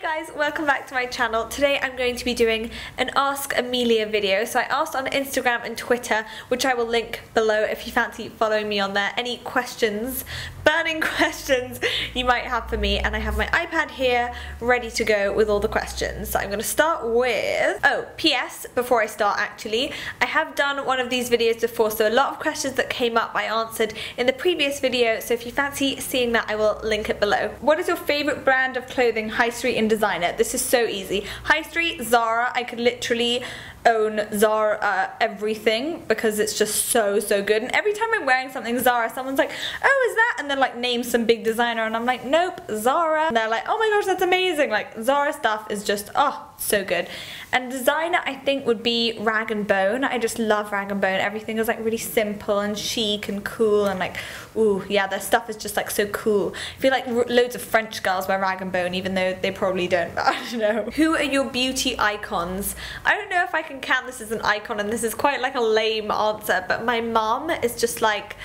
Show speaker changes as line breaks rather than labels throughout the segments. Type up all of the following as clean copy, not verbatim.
Guys, welcome back to my channel. Today I'm going to be doing an Ask Amelia video. So I asked on Instagram and Twitter, which I will link below if you fancy following me on there, any questions, burning questions you might have for me, and I have my iPad here ready to go with all the questions. So I'm going to start with, PS, before I start actually, I have done one of these videos before, so a lot of questions that came up I answered in the previous video, so if you fancy seeing that I will link it below. What is your favourite brand of clothing, high street and designer? This is so easy. High street, Zara. I could literally own Zara everything because it's just so good, and every time I'm wearing something Zara, someone's like, oh, is that? And then like name some big designer and I'm like, nope, Zara. And they're like, oh my gosh, that's amazing. Like Zara stuff is just, oh, so good. And designer I think would be Rag & Bone. I just love Rag & Bone. Everything is like really simple and chic and cool, and like, ooh, yeah, their stuff is just like so cool. I feel like loads of French girls wear Rag & Bone, even though they probably don't, but I don't know. Who are your beauty icons? I don't know if I can count this as an icon, and this is quite like a lame answer, but my mom is just like,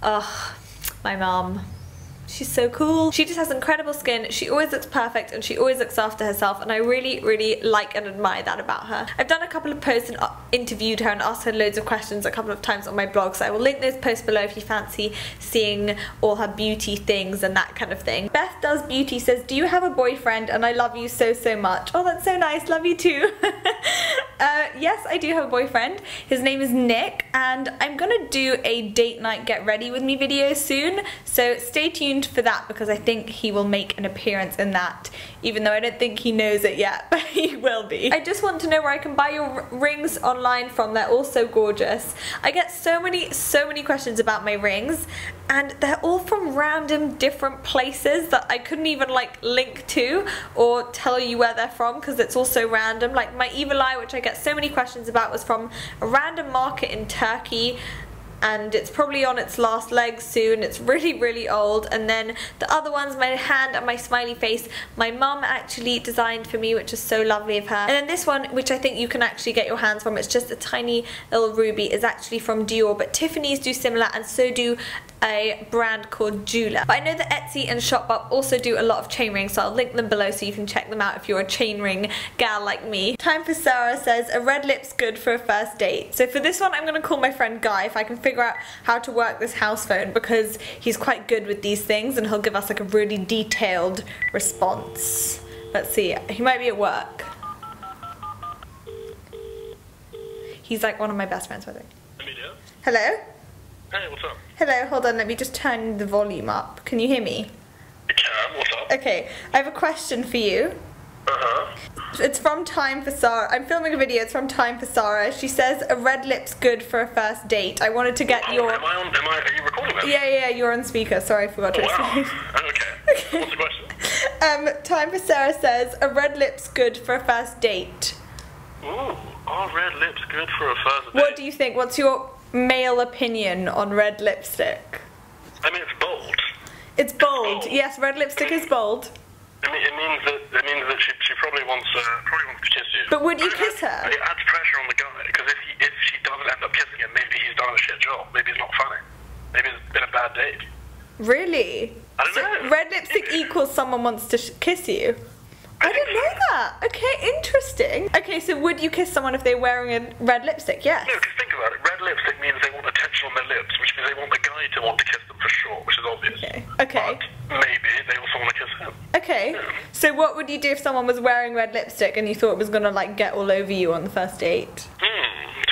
ugh, my mom. She's so cool. She just has incredible skin, she always looks perfect, and she always looks after herself, and I really like and admire that about her. I've done a couple of posts and interviewed her and asked her loads of questions a couple of times on my blog, so I will link those posts below if you fancy seeing all her beauty things and that kind of thing. Beth Does Beauty says, do you have a boyfriend? And I love you so much. Oh, that's so nice, love you too. Yes, I do have a boyfriend. His name is Nick, and I'm gonna do a date night get ready with me video soon, so stay tuned for that because I think he will make an appearance in that, even though I don't think he knows it yet, but he will be. I just want to know where I can buy your rings online from. They're all so gorgeous. I get so many questions about my rings, and they're all from random different places that I couldn't even like link to or tell you where they're from because it's all so random. Like my Evil Eye, which I get so many questions about, was from a random market in Turkey, and it's probably on its last legs soon. It's really old. And then the other ones, my hand and my smiley face, my mum actually designed for me, which is so lovely of her. And then this one, which I think you can actually get your hands from, it's just a tiny little ruby, is actually from Dior, but Tiffany's do similar, and so do a brand called Jula. But I know that Etsy and Shopbop also do a lot of chain rings, so I'll link them below so you can check them out if you're a chain ring gal like me. Time for Sarah says, a red lip's good for a first date. So for this one, I'm gonna call my friend Guy if I can figure out how to work this house phone, because he's quite good with these things and he'll give us like a really detailed response. Let's see, he might be at work. He's like one of my best friends, I think.
Amelia?
Hello?
Hey, what's up?
Hello, hold on, let me just turn the volume up. Can you hear me?
I can, what's up?
Okay, I have a question for you. It's from Time for Sarah. I'm filming a video, it's from Time for Sarah. She says, a red lip's good for a first date. I wanted to get your...
are you recording this?
Yeah, you're on speaker. Sorry, I forgot to explain.
Wow. Okay. What's the question?
Time for Sarah says, a red lip's good for a first date.
Ooh, are red lips good for a first date?
What do you think? What's your male opinion on red lipstick?
I mean, it's bold.
It's bold. Yes, red lipstick is bold.
It means that she probably wants to kiss you.
But would you kiss her?
It adds pressure on the guy, because if she doesn't end up kissing him, maybe he's done a shit job. Maybe it's not funny. Maybe it's been a bad date.
Really?
I don't know.
Red lipstick equals someone wants to kiss you? I didn't know that. Okay, interesting. Okay, so would you kiss someone if they're wearing a red lipstick? Yes.
No, because think about it. Red lipstick means they want attention on their lips, which means they want the guy to want to kiss them for sure, which is obvious.
Okay.
But maybe they also want to kiss him.
Okay.
Yeah.
So what would you do if someone was wearing red lipstick and you thought it was gonna like get all over you on the first date?
Depends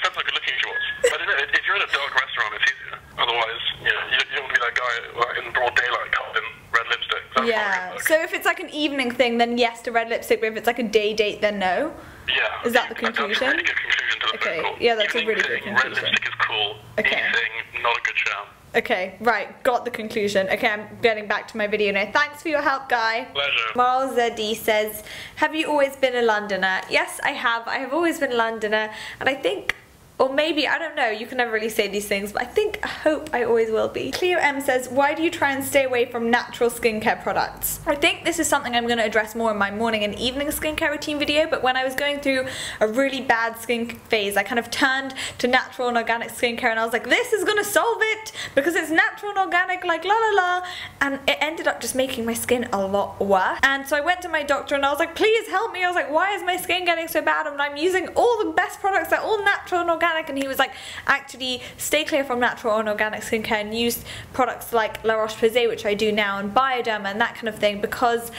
how good looking she was. I don't know, if you're in a dark restaurant, it's easier. Otherwise, you don't want to be that guy like, in broad daylight covered in red lipstick. That's
Yeah. So if it's like an evening thing, then yes to red lipstick, but if it's like a day date, then no?
Yeah.
Is that the conclusion?
That's a really good conclusion to the phone call.
Yeah, that's a really good
Red
conclusion.
lipstick is cool.
Okay.
Anything, not a good shout.
Okay, right, got the conclusion. Okay, I'm getting back to my video now. Thanks for your help, Guy.
Pleasure.
Marl Zeddy says, have you always been a Londoner? Yes, I have. I have always been a Londoner, and I think Or maybe, I don't know, you can never really say these things, but I hope I always will be. Cleo M says, why do you try and stay away from natural skincare products? I think this is something I'm going to address more in my morning and evening skincare routine video, but when I was going through a really bad skin phase, I kind of turned to natural and organic skincare, and I was like, this is going to solve it, because it's natural and organic, like la la la, and it ended up just making my skin a lot worse. And so I went to my doctor and I was like, please help me. I was like, why is my skin getting so bad? And I'm using all the best products, they're all natural and organic. And he was like, actually stay clear from natural and organic skincare and use products like La Roche-Posay, which I do now, and Bioderma and that kind of thing, because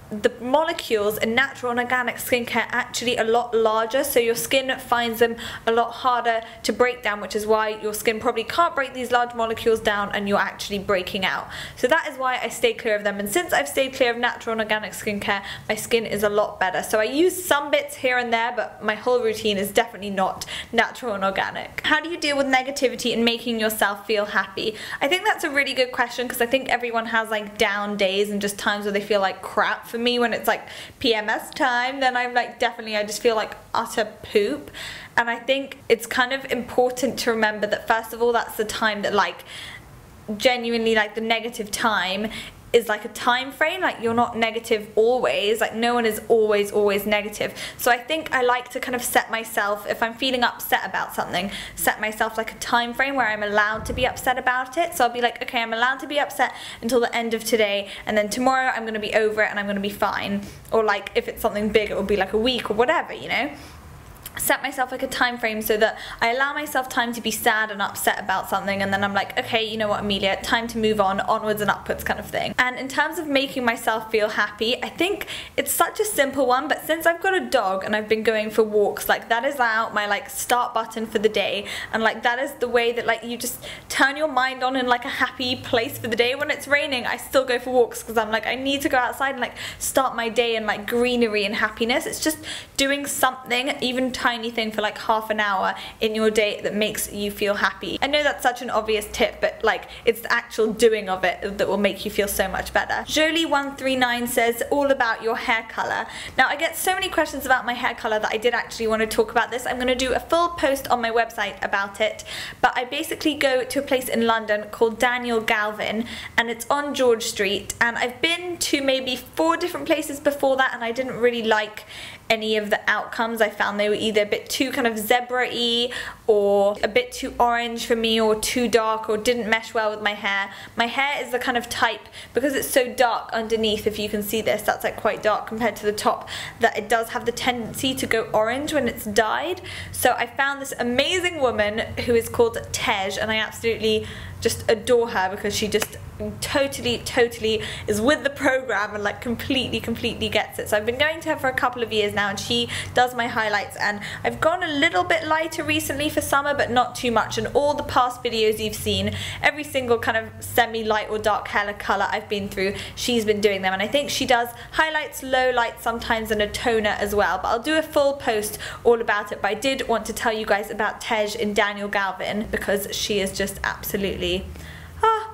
the molecules in natural and organic skincare are actually a lot larger, so your skin finds them a lot harder to break down, which is why your skin probably can't break these large molecules down and you're actually breaking out. So that is why I stay clear of them, and since I've stayed clear of natural and organic skincare, my skin is a lot better. So I use some bits here and there, but my whole routine is definitely not natural and organic. How do you deal with negativity and making yourself feel happy? I think that's a really good question, because I think everyone has like down days and just times where they feel like crap. For me, when it's like PMS time, then I'm like, definitely I just feel like utter poop. And I think it's kind of important to remember that first of all, that's the time that like genuinely, like the negative time is like a time frame, like you're not negative always, like no one is always negative. So I think I like to kind of set myself, if I'm feeling upset about something, set myself like a time frame where I'm allowed to be upset about it. So I'll be like, okay, I'm allowed to be upset until the end of today, and then tomorrow I'm gonna be over it and I'm gonna be fine. Or like if it's something big, it will be like a week or whatever, you know. Set myself like a time frame so that I allow myself time to be sad and upset about something, and then I'm like, okay, you know what, Amelia, time to move on, onwards and upwards kind of thing. And in terms of making myself feel happy, I think it's such a simple one, but since I've got a dog and I've been going for walks, like that is out my like start button for the day, and like that is the way that like you just turn your mind on in like a happy place for the day. When it's raining, I still go for walks because I'm like, I need to go outside and like start my day in like greenery and happiness. It's just doing something, even tiny thing, for like half an hour in your day that makes you feel happy. I know that's such an obvious tip, but like it's the actual doing of it that will make you feel so much better. Jolie139 says, all about your hair color. Now I get so many questions about my hair color that I did actually want to talk about this. I'm going to do a full post on my website about it, but I basically go to a place in London called Daviel Galvin, and it's on George Street, and I've been to maybe 4 different places before that, and I didn't really like any of the outcomes. I found they were either a bit too kind of zebra-y, or a bit too orange for me, or too dark, or didn't mesh well with my hair. My hair is the kind of type, because it's so dark underneath, if you can see this, that's like quite dark compared to the top, that it does have the tendency to go orange when it's dyed. So I found this amazing woman who is called Tej, and I absolutely just adore her because she just totally is with the program and like completely gets it. So I've been going to her for a couple of years now, and she does my highlights, and I've gone a little bit lighter recently for summer, but not too much. And all the past videos you've seen, every single kind of semi-light or dark hair color I've been through, she's been doing them. And I think she does highlights, low lights sometimes, and a toner as well, but I'll do a full post all about it. But I did want to tell you guys about Tej in Daviel Galvin because she is just absolutely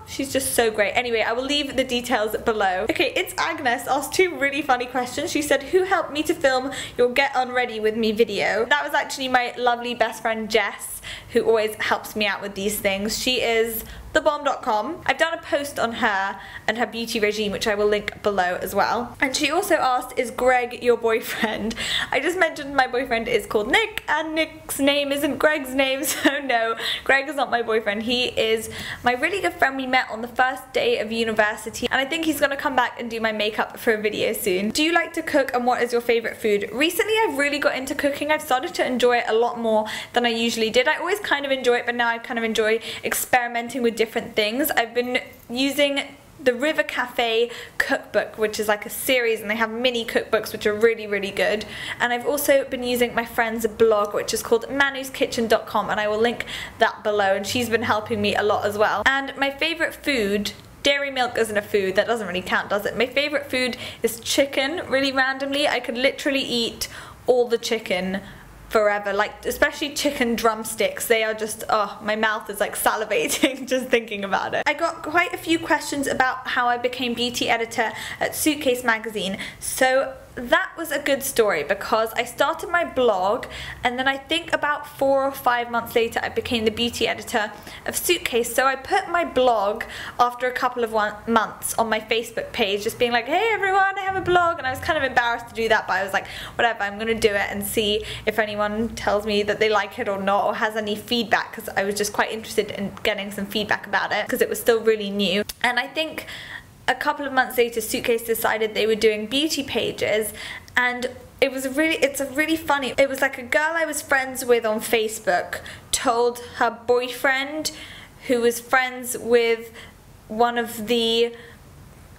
she's just so great. Anyway, I will leave the details below. Okay, it's Agnes asked 2 really funny questions. She said, who helped me to film your Get On Ready With Me video? That was actually my lovely best friend Jess, who always helps me out with these things. She is thebomb.com. I've done a post on her and her beauty regime, which I will link below as well. And she also asked, is Greg your boyfriend? I just mentioned my boyfriend is called Nick, and Nick's name isn't Greg's name, so no, Greg is not my boyfriend. He is my really good friend we met on the first day of university, and I think he's gonna come back and do my makeup for a video soon. Do you like to cook, and what is your favorite food? Recently I've really got into cooking. I've started to enjoy it a lot more than I usually did. I always kind of enjoy it, but now I kind of enjoy experimenting with different things. I've been using the River Cafe cookbook, which is like a series, and they have mini cookbooks which are really good. And I've also been using my friend's blog, which is called manuskitchen.com, and I will link that below, and she's been helping me a lot as well. And my favorite food, dairy milk isn't a food, that doesn't really count, does it? My favorite food is chicken, really randomly. I could literally eat all the chicken forever, like especially chicken drumsticks. They are just, oh, my mouth is like salivating just thinking about it. I got quite a few questions about how I became beauty editor at Suitcase magazine. So that was a good story because I started my blog, and then I think about 4 or 5 months later I became the beauty editor of Suitcase. So I put my blog after a couple of months on my Facebook page, just being like, hey everyone, I have a blog, and I was kind of embarrassed to do that, but I was like, whatever, I'm gonna do it and see if anyone tells me that they like it or not, or has any feedback, because I was just quite interested in getting some feedback about it because it was still really new. And I think a couple of months later, Suitcase decided they were doing beauty pages, and it's really funny. It was like a girl I was friends with on Facebook told her boyfriend, who was friends with one of the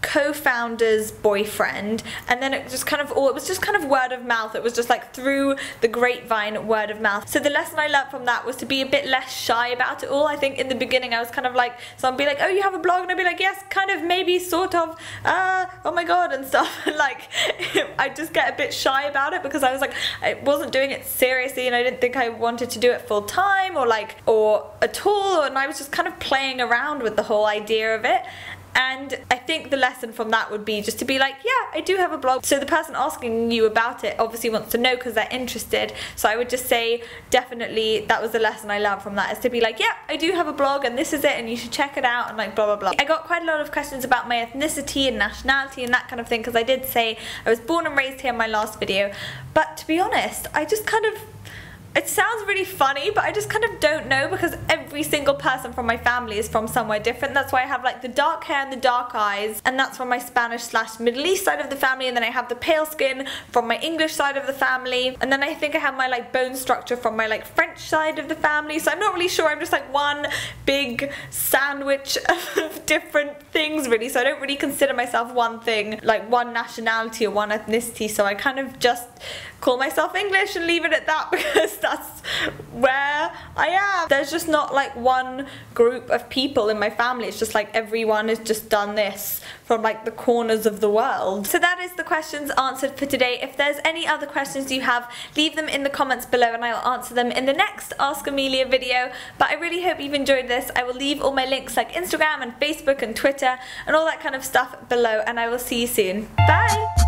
co-founder's boyfriend, and then it was just kind of word of mouth. It was just like through the grapevine, word of mouth. So the lesson I learned from that was to be a bit less shy about it all. I think in the beginning I was kind of like, someone would be like, oh, you have a blog, and I'd be like, yes, kind of, maybe, sort of, oh my god, and stuff. And like I just get a bit shy about it because I was like, I wasn't doing it seriously, and I didn't think I wanted to do it full time or at all, and I was just kind of playing around with the whole idea of it. And I think the lesson from that would be just to be like, yeah, I do have a blog. So the person asking you about it obviously wants to know because they're interested. So I would just say, definitely, that was the lesson I learned from that, is to be like, yeah, I do have a blog and this is it and you should check it out and like blah blah blah. I got quite a lot of questions about my ethnicity and nationality and that kind of thing, because I did say I was born and raised here in my last video. But to be honest, I just kind of, it sounds really funny, but I just kind of don't know, because every single person from my family is from somewhere different. That's why I have like the dark hair and the dark eyes, and that's from my Spanish/Middle East side of the family, and then I have the pale skin from my English side of the family, and then I think I have my like bone structure from my like French side of the family. So I'm not really sure, I'm just like one big sandwich of different things really. So I don't really consider myself one thing, like one nationality or one ethnicity, so I kind of just call myself English and leave it at that, because that's where I am. There's just not like one group of people in my family. It's just like everyone has just done this from like the corners of the world. So that is the questions answered for today. If there's any other questions you have, leave them in the comments below and I'll answer them in the next Ask Amelia video. But I really hope you've enjoyed this. I will leave all my links like Instagram and Facebook and Twitter and all that kind of stuff below, and I will see you soon. Bye!